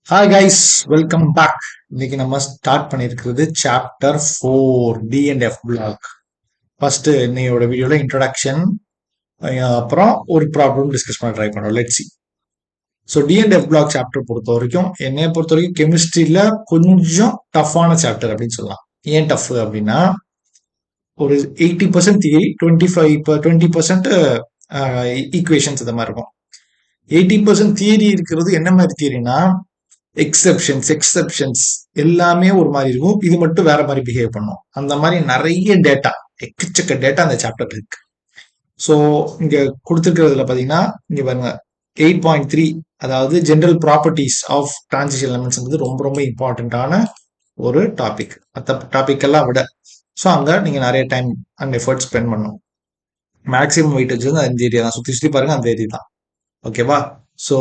Hi guys, welcome back. இன்னைக்கு நம்ம start பண்ணியிருக்கிறது சாப்டர் 4 D&F பிளாக். ஃபர்ஸ்ட் இன்னையோட வீடியோல இன்ட்ரோடக்ஷன், அப்புறம் ஒரு ப்ராப்ளம் டிஸ்கஸ் பண்ண ட்ரை பண்ணுறோம். Let's see. So D&F block chapter பொறுத்த வரைக்கும், என்னைய பொறுத்த வரைக்கும் கெமிஸ்ட்ரியில கொஞ்சம் டஃப்பான சாப்டர் அப்படின்னு சொல்லலாம். ஏன் டஃப் அப்படின்னா, ஒரு 80% தியரி, 20% ஈக்குவேஷன்ஸ் இந்த மாதிரி இருக்கும். 80% தியரி இருக்கிறது என்ன மாதிரி தியரினா, எக்ஸெப்ஷன்ஸ் எல்லாமே ஒரு மாதிரி இருக்கும். இது மட்டும் வேற மாதிரி பிஹேவ் பண்ணும். அந்த மாதிரி நிறைய டேட்டா, எக்கச்சக்க டேட்டா அந்த சாப்டர் இருக்கு. ஸோ இங்க கொடுத்துருக்கிறதுல பாத்தீங்கன்னா, இங்க பாருங்க 8.3, அதாவது general properties of transition elements ரொம்ப ரொம்ப இம்பார்ட்டன்டான ஒரு டாபிக். மற்ற டாபிக் எல்லாம் விட. ஸோ அங்க நீங்க நிறைய டைம் அண்ட் எஃபர்ட் ஸ்பெண்ட் பண்ணும். மேக்ஸிமம் வெயிட்டேஜ் வந்து அந்த ஏரியா தான். சுத்தி சுத்தி பாருங்க, அந்த ஏரியா தான். ஓகேவா? ஸோ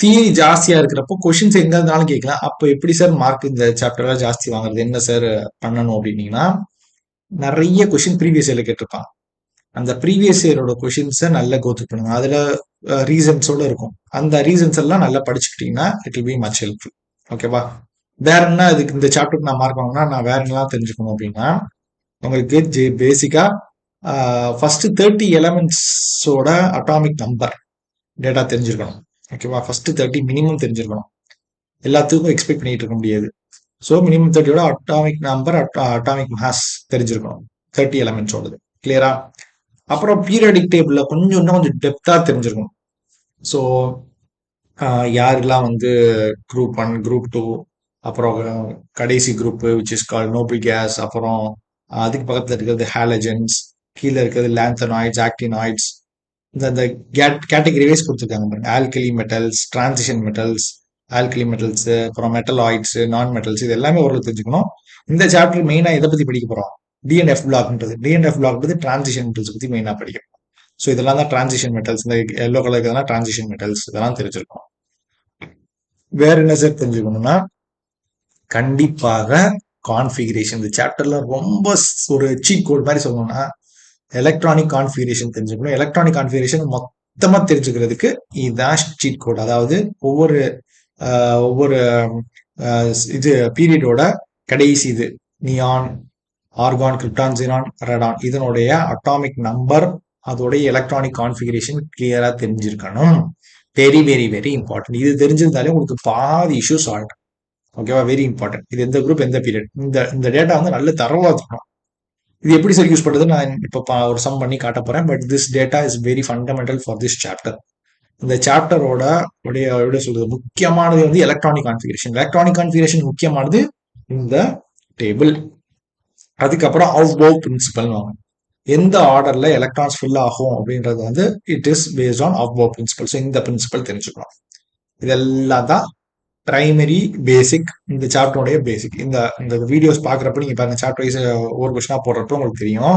தியரி ஜாஸ்தியா இருக்கிறப்போ கொஸ்டின்ஸ் எங்க இருந்தாலும் கேட்கலாம். அப்போ எப்படி சார் மார்க் இந்த சாப்டர்ல ஜாஸ்தி வாங்குறது, என்ன சார் பண்ணணும் அப்படின்னீங்கன்னா, நிறைய கொஸ்டின் ப்ரீவியஸ் இயர்ல கேட்டிருப்பாங்க. அந்த ப்ரீவியஸ் இயரோட கொஸ்டின்ஸை நல்லா கோத்ரூ பண்ணுங்க. அதுல ரீசன்ஸோட இருக்கும். அந்த ரீசன்ஸ் எல்லாம் நல்லா படிச்சுக்கிட்டீங்கன்னா it will be much helpful. ஓகேவா? வேற என்ன இதுக்கு இந்த சாப்டருக்கு நான் மார்க் வாங்கினா நான் வேற என்னலாம் தெரிஞ்சுக்கணும் அப்படின்னா, உங்களுக்கு பேசிக்கா ஃபர்ஸ்ட் 30 எலமெண்ட்ஸோட அட்டாமிக் நம்பர் டேட்டா தெரிஞ்சிருக்கணும். ஓகேவா? ஃபர்ஸ்ட் 30 மினிமம் தெரிஞ்சிருக்கணும். எல்லாத்துக்கும் எக்ஸ்பெக்ட் பண்ணிட்டு இருக்க முடியாது. ஸோ மினிமம் 30யோட அட்டாமிக் நம்பர், அட்டாமிக் மாஸ் தெரிஞ்சிருக்கணும். 30 எலமெண்ட்ஸோடது. கிளியரா? அப்புறம் பீரியாடிக் டேபிள்ல இன்னும் கொஞ்சம் டெப்தா தெரிஞ்சிருக்கணும். ஸோ யாரெல்லாம் வந்து குரூப் 1, குரூப் 2, அப்புறம் கடைசி group which is call Nobel case, அப்புறம் அதுக்கு பக்கத்துல இருக்கிறது ஹாலஜன்ஸ், கீழே இருக்கிறது லாந்தனாய்ட்ஸ், ஆக்டினாய்ட்ஸ். இந்த கேட்டகரி வைஸ் கொடுத்துருக்காங்க பாருங்க. Alkali metals, transition metals, alkali metals, அப்புறம் மெட்டலாய்ட்ஸ், நான் மெட்டல்ஸ், இது எல்லாமே ஓரளவு தெரிஞ்சுக்கணும். இந்த சாப்டர் மெயினா எதை பத்தி படிக்க போறோம்? D&F பிளாக்ன்றது. D&F black transition metals பத்தி மெயினா படிக்கும். ஸோ இதெல்லாம் தான் டிரான்சிஷன் மெட்டல்ஸ். இந்த எல்லோ கலர் இருக்கிறதெல்லாம் டிரான்சிஷன் மெட்டல்ஸ். இதெல்லாம் தெரிஞ்சிருக்கும். வேற என்ன சார் தெரிஞ்சுக்கணும்னா, கண்டிப்பாக கான்ஃபிகரேஷன். இந்த சாப்டர்ல ரொம்ப ஒரு சீட் கோட் மாதிரி சொல்லணும்னா, எலக்ட்ரானிக் கான்ஃபிகரேஷன் தெரிஞ்சுக்கணும். எலக்ட்ரானிக் கான்ஃபிகரேஷன் மொத்தமா தெரிஞ்சுக்கிறதுக்கு இதுதான் சீட் கோட். அதாவது ஒவ்வொரு ஒவ்வொரு இது பீரியடோட கடைசி இது நியான், ஆர்கான், கிரிப்டான், ஜீனான், ரெடான், இதனுடைய அட்டாமிக் நம்பர், அதோடைய எலக்ட்ரானிக் கான்ஃபிகரேஷன் கிளியரா தெரிஞ்சிருக்கணும். Very very very important. இது தெரிஞ்சிருந்தாலே உங்களுக்கு பாதி இஷ்யூ சால்வ். ஓகேவா? Very important. இது எந்த குரூப், எந்த பீரியட், இந்த டேட்டா வந்து நல்ல தரவா இருக்கணும். இது எப்படி சார் யூஸ் பண்றது நான் இப்போ ஒரு சம் பண்ணி காட்ட போறேன். But this data is very fundamental for this chapter. இந்த சாப்டரோட எப்படி சொல்றது, முக்கியமானது வந்து எலக்ட்ரானிக் கான்ஃபிகரேஷன். எலக்ட்ரானிக் கான்ஃபிகரேஷன் முக்கியமானது இந்த டேபிள். அதுக்கப்புறம் அவுட்போவ் பிரின்சிபல். எந்த ஆர்டர்ல எலக்ட்ரான்ஸ் ஃபில் ஆகும் அப்படின்றது வந்து it is based on Aufbau principle. So இந்த பிரின்சிபல் தெரிஞ்சுக்கணும். இதெல்லாம் தான் பிரைமரி பேசிக், இந்த சாப்டருடைய பேசிக். இந்த வீடியோஸ் பாக்குறப்ப நீங்க பாருங்க, சாப்டர் வைஸ் ஒரு கொஸ்டினா போடுறப்ப உங்களுக்கு தெரியும்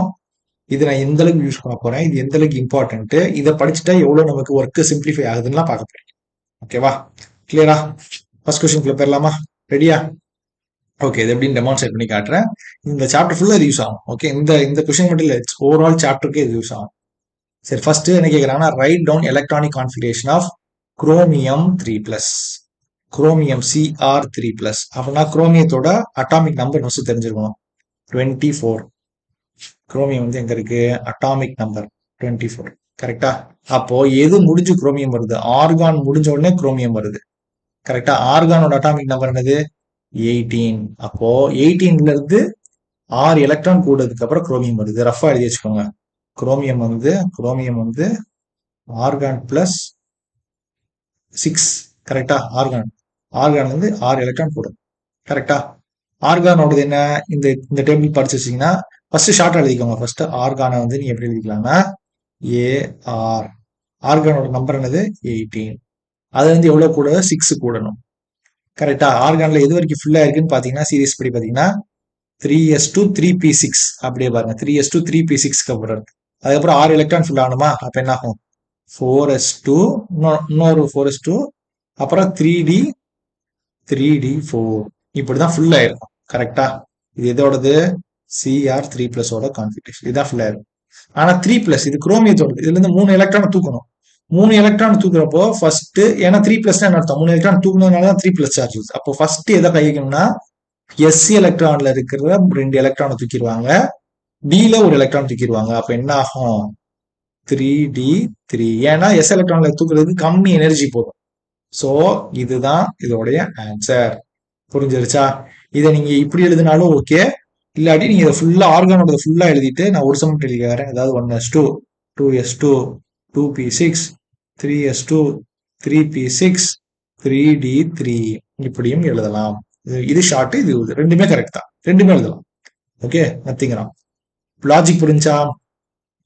இது நான் எந்த அளவுக்கு யூஸ் பண்ண போறேன், இது எந்த அளவுக்கு இம்பார்ட்டன்ட், இதை படிச்சுட்டா எவ்வளவு நமக்கு ஒர்க் சிம்பிளிஃபை ஆகுதுன்னா பார்க்க போறேன். ஓகேவா? கிளியரா? ஃபர்ஸ்ட் கொஸ்டின் போயிடலாமா? ரெடியா? ஓகே, இது எப்படின்னு டெமான்ஸ்ட்ரேட் பண்ணி காட்டுறேன். இந்த சாப்டர் ஃபுல்லா இது யூஸ் ஆகும். ஓகே, இந்த கொஸ்டின் மட்டும் இல்லை, ஓவரால் சாப்டருக்கு இது யூஸ் ஆகும். சரி, ஃபர்ஸ்ட் என்ன கேட்கறாங்கன்னா, write down electronic configuration of chromium 3+, chromium Cr3+. அப்படின்னா குரோமியத்தோட அட்டாமிக் நம்பர் ஃபர்ஸ்ட் தெரிஞ்சிருக்கணும். 24. குரோமியம் வந்து எங்க இருக்கு? Atomic number 24. கரெக்டா? அப்போ எது முடிஞ்சு குரோமியம் வருது? ஆர்கான் முடிஞ்ச உடனே குரோமியம் வருது. கரெக்டா? ஆர்கானோட அட்டாமிக் நம்பர் என்னது? 18. அப்போ 18ல இருந்து 6 எலக்ட்ரான் கூடதுக்கு அப்புறம் குரோமியம் வருது. ரஃபா எழுதி வச்சுக்கோங்க. குரோமியம் வந்து ஆர்கான் பிளஸ் 6. கரெக்டா? ஆர்கான் வந்து 6 எலக்ட்ரான் கூடும். கரெக்டா? ஆர்கானோடது என்ன? இந்த டேபிள் படிச்சு வச்சீங்கன்னா ஃபர்ஸ்ட் ஷார்ட் எழுதிக்கோங்க. ஃபர்ஸ்ட் ஆர்கானை வந்து நீங்க எப்படி எழுதிக்கலாம்னா ஏஆர். ஆர்கானோட நம்பர் என்னது? 18. அது வந்து எவ்வளவு கூட? 6 கூடணும். கரெக்டா? ஆர்கான்ல எது வரைக்கும் ஃபுல்லா இருக்குன்னு பாத்தீங்கன்னா, சீரிஸ் படி பாத்தீங்கன்னா 3s2 3p6 அப்படியே பாருங்க. 3s2 3p6க்கு அப்புறம் அதுக்கப்புறம் 6 எலக்ட்ரான் ஃபுல் ஆகணுமா? அப்ப என்ன ஆகும்? 4s2, இன்னொரு 4s2, அப்புறம் 3d4. இப்படிதான் ஃபுல் ஆயிருக்கும். கரெக்டா? இது எதோடது? Cr3+ ஓட கான்ஃபிகரேஷன். இதுதான் ஃபுல் ஆயிருக்கும். ஆனா 3+, இது குரோமியத்தோட, இதுல இருந்து 3 எலக்ட்ரான் தூக்கணும். 3 எலக்ட்ரான் தூக்குறப்போ ஃபர்ஸ்ட், ஏன்னா 3+ என்ன அர்த்தம், 3 எலக்ட்ரான் தூக்குனதுனால தான் 3+ சார்ஜ். அப்போ ஃபர்ஸ்ட் எதை கைக்கணும்னா எஸ் எலக்ட்ரான்ல இருக்கிற 2 எலக்ட்ரானை தூக்கிடுவாங்க, டில ஒரு எலக்ட்ரான் தூக்கிடுவாங்க. அப்ப என்ன ஆகும், 3d3. ஏன்னா எஸ் எலக்ட்ரான்ல தூக்குறதுக்கு கம்மி எனர்ஜி போதும். சோ இதுதான் இதோடைய ஆன்சர். புரிஞ்சிருச்சா? இதை நீங்க இப்படி எழுதினாலும் ஓகே, இல்லாட்டி நீங்க இதை ஃபுல்லா ஆர்கானோட ஃபுல்லா எழுதிட்டு நான் ஒரு சமம் எழுதிக்கிறேன். அதாவது 1s2 2s2 2p6 3s2 3p6 3d3 இப்படியும் எழுதலாம். இது ஷார்ட், இது ரெண்டுமே கரெக்ட் தான், ரெண்டுமே எழுதலாம். Okay, nothing wrong. லாஜிக் புரிஞ்சா?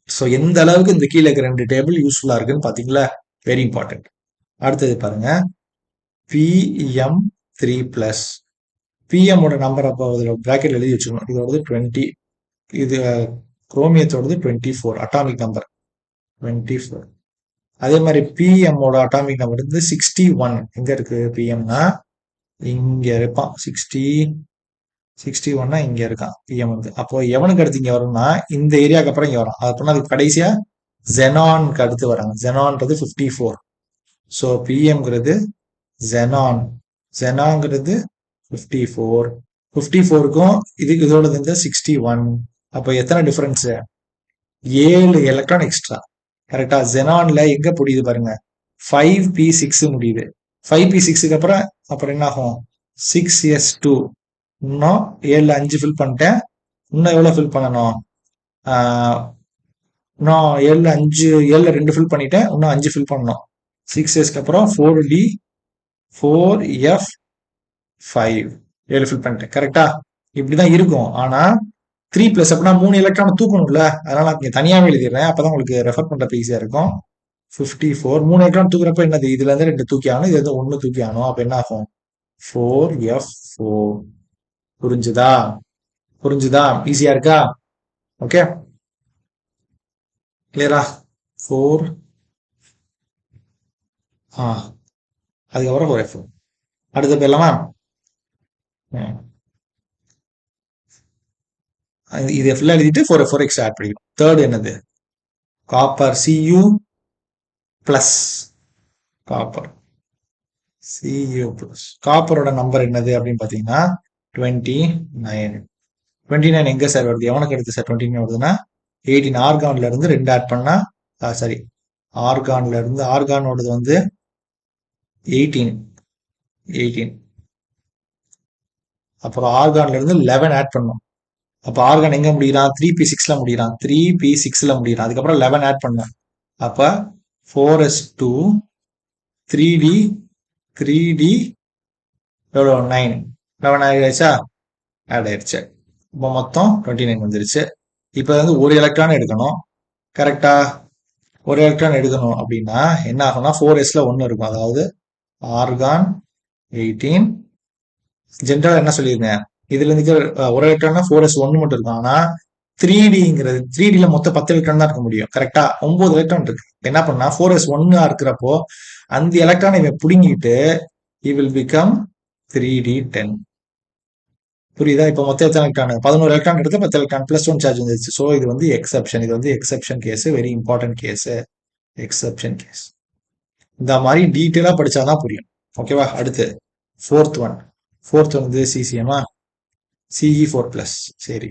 ஸோ எந்த அளவுக்கு இந்த கீழே இருக்க 2 டேபிள் யூஸ்ஃபுல்லா இருக்குன்னு பாத்தீங்களா? Very important. அடுத்தது பாருங்க, pm3+. pm ஓட நம்பர் அப்போ பிராக்கெட் எழுதி வச்சுக்கணும். இதோடது 20, இது குரோமியத்தோடது 24 அட்டாமிக் நம்பர் 24. அதே மாதிரி pm ஓட அட்டாமிக் நம்பர் வந்து 61. எங்க இருக்கு pmனா, இங்க இருப்பான் 61னா இங்க இருக்கான் pm வந்து. அப்போ எவனுக்கு அடுத்து இங்க வரும்னா இந்த ஏரியாவுக்கு அப்புறம் இங்க வரும். அப்படின்னா அதுக்கு கடைசியா ஜெனானுக்கு அடுத்து வராங்க. ஜெனான்றது 54. So பிஎம்ங்கிறது xenon, ஜெனாங்கிறது 54. 54க்கும் இதுக்கு இதோட வந்து 61. அப்போ எத்தனை டிஃபரன்ஸ், 7 எலக்ட்ரான் எக்ஸ்ட்ரா. கரெக்டா? ஜெனான்ல எங்க முடியுது பாருங்க, 5p6 முடியுது. 5p6க்கு அப்புறம் அப்புறம் என்ன ஆகும், 6s2. இன்னும் 7ல 5 ஃபில் பண்ணிட்டேன். இன்னும் எவ்வளவு ஃபில் பண்ணணும், இன்னும் 7ல 2 ஃபில் பண்ணிட்டேன். இன்னும் 5 ஃபில் பண்ணணும். 6sக்கு அப்புறம் 4d 4f5 7 ஃபில் பண்ணிட்டேன். கரெக்டா? இப்படிதான் இருக்கும். ஆனா 3+ அப்படின்னா 3 எலக்ட்ரான் தூக்கணும்ல, அதனால நான் இங்க தனியாவே எழுதிடுறேன். அப்பதான் உங்களுக்கு ரெஃபர் பண்றப்ப ஈஸியா இருக்கும். 54 3 எலக்ட்ரான் தூக்குறப்ப என்னது, இதுல இருந்து 2 தூக்கி ஆகணும், இதுல இருந்து 1 தூக்கி ஆகணும். அப்ப என்ன ஆகும், 4f4. புரிஞ்சுதா? புரிஞ்சுதா? ஈஸியா இருக்கா? ஓகே, கிளியரா? 4 அதுக்கப்புறம் 4f. அடுத்த போயிடலாமா? இதை ஃபுல்லா எழுதிட்டு 4f4 எக்ஸ்ட்ரா ஆட் பண்ணிக்கணும். தேர்ட் என்னது, காப்பர் Cu+. Copper Cu+. காப்பரோட நம்பர் என்னது அப்படின்னு பாத்தீங்கன்னா 29. 29 எங்க சார் வருது, எவனுக்கு எடுத்து சார் 29 வருதுன்னா 18. ஆர்கான்ல இருந்து 2 ஆட் பண்ணா, சாரி, ஆர்கான்ல இருந்து ஆர்கானோடது வந்து 18. அப்புறம் ஆர்கான்ல இருந்து 11 ஆட் பண்ணும். அப்ப ஆர்கான் எங்க முடிகிறான், 3p6ல முடிகிறான். 3p6ல முடிகிறான். அதுக்கப்புறம் 11 ஆட் பண்ணும். அப்ப 4s2 3d 3d எவ்வளோ 9. 11 ஆயிடுச்சா, ஆட் ஆயிடுச்சு. இப்போ மொத்தம் 29 வந்துருச்சு. இப்போ வந்து ஒரு எலக்ட்ரான் எடுக்கணும். கரெக்டா? ஒரு எலக்ட்ரான் எடுக்கணும் அப்படின்னா என்ன ஆகும்னா 4sல 1 இருக்கும். அதாவது ஆர்கான் 18. ஜென்ரலா என்ன சொல்லியிருந்தேன், இதுல இருந்து ஒரு எலக்ட்ரான் 4s1 மட்டும் இருக்கும். ஆனா 3dங்கிறது 3dல மொத்தம் 10 எலக்ட்ரான் தான் இருக்க முடியும். கரெக்டா? 9 எலக்ட்ரான் இருக்கு. என்ன பண்ணா 4s1 இருக்கிறப்போ அந்த எலக்ட்ரான் இவன் புடுங்கிட்டு he will become 3d10. புரியுதா? இப்ப மொத்தம் எத்தனை எலக்ட்ரான், 11 எலக்ட்ரான் எடுத்து 10 எலக்ட்ரான் +1 சார்ஜ் வந்துருச்சு. ஸோ இது வந்து எக்ஸப்ஷன். இது வந்து exception case, very important case, exception case. இந்த மாதிரி டீட்டெயிலா படிச்சாதான் புரியும். ஓகேவா? அடுத்து ஃபோர்த் ஒன் வந்து சிசிஎம்மா, Ce4+. சரி,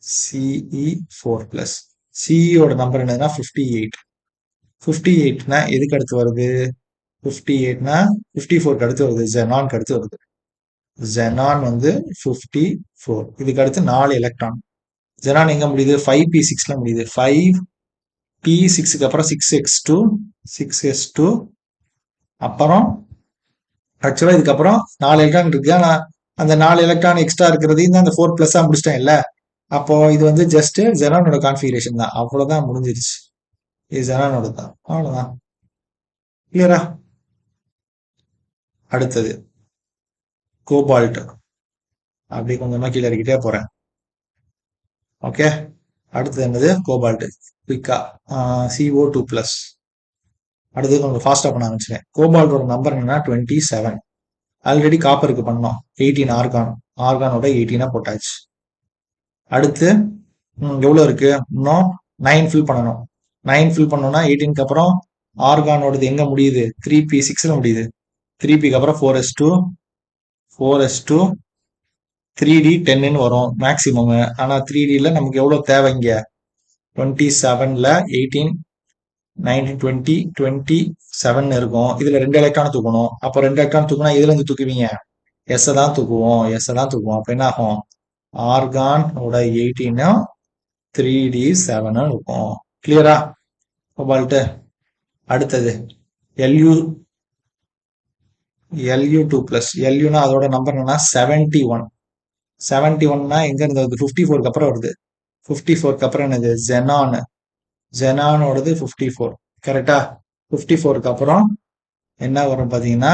Ce4+. சிஇயோட நம்பர் என்னதுன்னா 58. 58னா எதுக்கு அடுத்து வருது, 58னா 54க்கு அடுத்து வருது, ஜெனான்க்கு அடுத்து வருது. ஜெனான் வந்து 54. இதுக்கு அடுத்து 4 எலக்ட்ரான். ஜெனான் எங்க முடியுது, 5p6ல முடியுது. 5p6க்கு அப்புறம் 6x2 6s2. அப்புறம் ஆக்சுவலா இதுக்கப்புறம் 4 எலக்ட்ரான் இருக்கு. ஆனா அந்த 4 எலக்ட்ரான் எக்ஸ்ட்ரா இருக்கிறது இந்த 4+ முடிச்சிட்டேன் இல்ல. அப்போ இது வந்து ஜஸ்ட் ஜெனானோட கான்ஃபிகரேஷன் தான். அவ்வளவுதான், முடிஞ்சிருச்சு. இது ஜெனானோட தான், அவ்வளவுதான். கிளியரா? அடுத்தது கோபால்ட். அப்படி கொஞ்சமா கீழே இறக்கிட்டே போறேன். ஓகே, அடுத்தது என்னது, கோபால்ட். குயிக்கா CO2+. அடுத்தது கொஞ்சம் ஃபாஸ்டா பண்ண ஆரம்பிச்சிட்டேன். கோபால்ட்டோட நம்பர் என்னன்னா 27. ஆல்ரெடி காப்பருக்கு பண்ணோம் 18. ஆர்கானோட 18 போட்டாச்சு. அடுத்து எவ்வளவு இருக்கு, இன்னும் 9 ஃபில் பண்ணணும். 9 ஃபில் பண்ணோம்னா 18க்கு அப்புறம் ஆர்கானோடது எங்க முடியுது? 3p6ல முடியுது. 3pக்கு அப்புறம் 4s2 4s2 3d10ன்னு வரும் மேக்ஸிமம். ஆனா 3dல நமக்கு எவ்வளவு தேவை இங்க? 27ல 18 19 20 27 இருக்கும். இதுல 2 எலக்ட்ரான் தூக்கணும். அப்ப 2 எலக்ட்ரான் தூக்குனா இதுல இருந்து தூக்குவீங்க? எஸ் தான் தூக்குவோம். அப்ப என்ன ஆகும்? ஆர்கானோட 18 3d7 இருக்கும். கிளியரா? கோபால்ட். அடுத்தது Lu2+. Luனா அதோட நம்பர் என்னன்னா 71. 71னா எங்க இருந்து வருது? 54க்கு அப்புறம் வருது. 54க்கு அப்புறம் என்னது? ஜெனானோடது 54. கரெக்டா? 54க்கு அப்புறம் என்ன வரும் பாத்தீங்கன்னா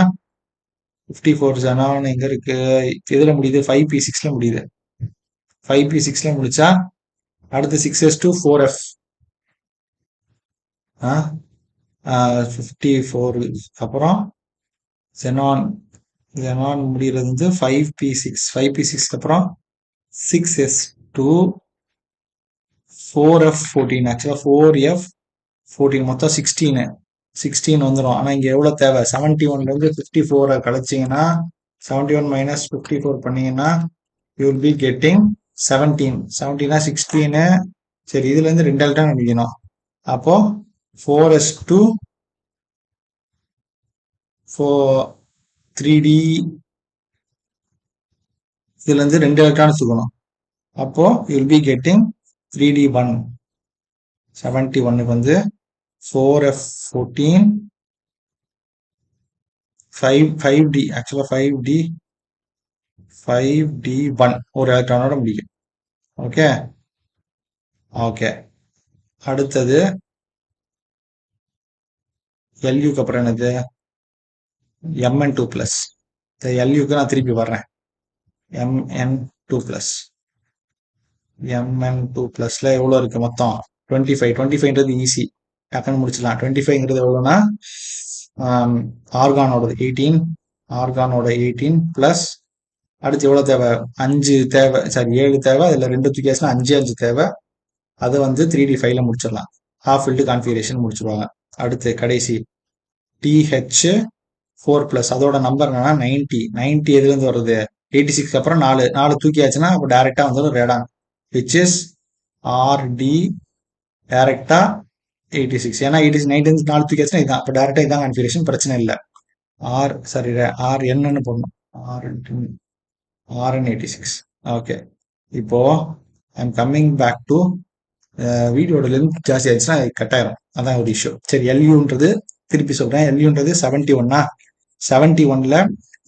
54 ஜெனான் எங்க இருக்கு? எதுல முடியுது? 5p6ல முடியுது. 5p6ல முடிச்சா அடுத்து 6s2 4f 54 அப்புறம் ஜெனான் ஜெனான் முடிகிறது வந்து 5p6 அப்புறம் 6s2 4f14. ஆக்சுவலா 4f14 மொத்தம் 16 வந்துடும். ஆனா இங்க எவ்வளவு தேவை? 71ல இருந்து 54 கழிச்சீங்கன்னா 71 minus 54 பண்ணீங்கன்னா you will be getting 17. 17 16. சரி, இதுல இருந்து 2 எலக்ட்ரான் அடிக்கணும். அப்போ 4s2 3d இதுல இருந்து 2 எலக்ட்ரான் தூக்கணும். அப்போ you will be getting 3d1. 71க்கு வந்து 4f14 5d. ஆக்சுவலா 5d1 ஒரு எலக்ட்ரானோட முடியும். ஓகே. அடுத்தது Luக்கு அப்புறம் என்னது? Mn2+. Luக்கு நான் திருப்பி வர்றேன். Mn2+. Mn2+ல எவ்வளவு இருக்கு மொத்தம்? 25. 25ன்றது ஈஸி, டக்குன்னு முடிச்சிடலாம். 25ங்கிறது எவ்வளவுனா ஆர்கானோட 18 பிளஸ் அடுத்து எவ்வளவு தேவை? 5 தேவை. சாரி, 7 தேவை. அதுல 2 தூக்கியாச்சுன்னா 5 தேவை. அதை வந்து 3d5ல முடிச்சிடலாம். ஹாஃப் ஃபில்டு கான்ஃபிகரேஷன் முடிச்சிருவாங்க. அடுத்து கடைசி TH4+. அதோட நம்பர் என்னன்னா 90 எதுல இருந்து வருது? 86 அப்புறம் 4 தூக்கியாச்சுன்னா அப்ப டைரக்டா வந்துடும் ரேடான், which is RD டைரக்டா 86. ஏன்னா 90 4 தூக்கியாச்சுன்னா இதான். அப்ப டைரக்டா இதான் கான்ஃபிகரேஷன், பிரச்சனை இல்லை. RN போடணும். RN86. ஓகே. இப்போ ஐம் கம்மிங் பேக் டு வீடியோட லென்த் ஜாஸ்தி ஆயிடுச்சுன்னா கட் ஆயிரும். அதான் ஒரு இஷ்யூ. சரி, LUன்றது திருப்பி சொல்றேன். LUன்றது 71. 71ல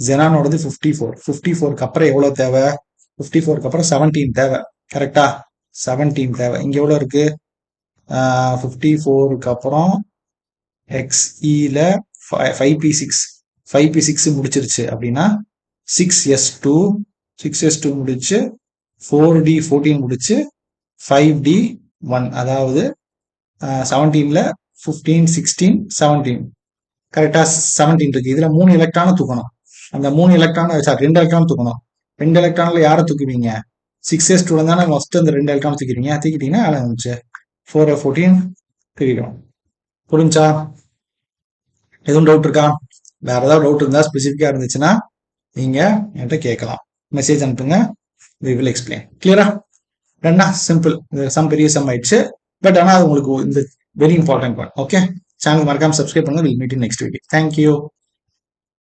ஜெனானோடது 54. 54க்கு அப்புறம் எவ்வளவு தேவை? 54க்கு அப்புறம் 17 தேவை. கரெக்டா? 17 தேவை. இங்க எவ்வளவு இருக்கு? 54க்கு அப்புறம் XEல 5p6 முடிச்சிருச்சு அப்படின்னா 6s2 முடிச்சு 4d14 முடிச்சு 5d1. அதாவது 17ல 15 16 17. கரெக்டா? 17 இருக்கு. இதுல 3 எலக்ட்ரான தூக்கணும். அந்த 3 எலக்ட்ரான 2 எலக்ட்ரான் தூக்கணும். 2 எலக்ட்ரான்ல யாரை தூக்குவீங்க? 6s2 தானே ஃபர்ஸ்ட் அந்த 2 எலக்ட்ரான் தூக்கிடுவீங்க. தூக்கிட்டீங்கன்னா ஆரம்பிச்சு 4f14 தூக்கிடும். புரிஞ்சா? எதுவும் டவுட் இருக்கா? வேற ஏதாவது டவுட் இருந்தா ஸ்பெசிஃபிக்கா இருந்துச்சுன்னா நீங்க என்கிட்ட கேட்கலாம். மெசேஜ் அனுப்புங்க. we will explain. கிளியரா? ரெண்டா சிம்பிள். சம் பெரிய சம் ஆயிடுச்சு. பட் ஆனா அது உங்களுக்கு இந்த very important one. Okay, channel மறக்காம சப்ஸ்கிரைப் பண்ணுங்க. Will meet in next video. Thank you.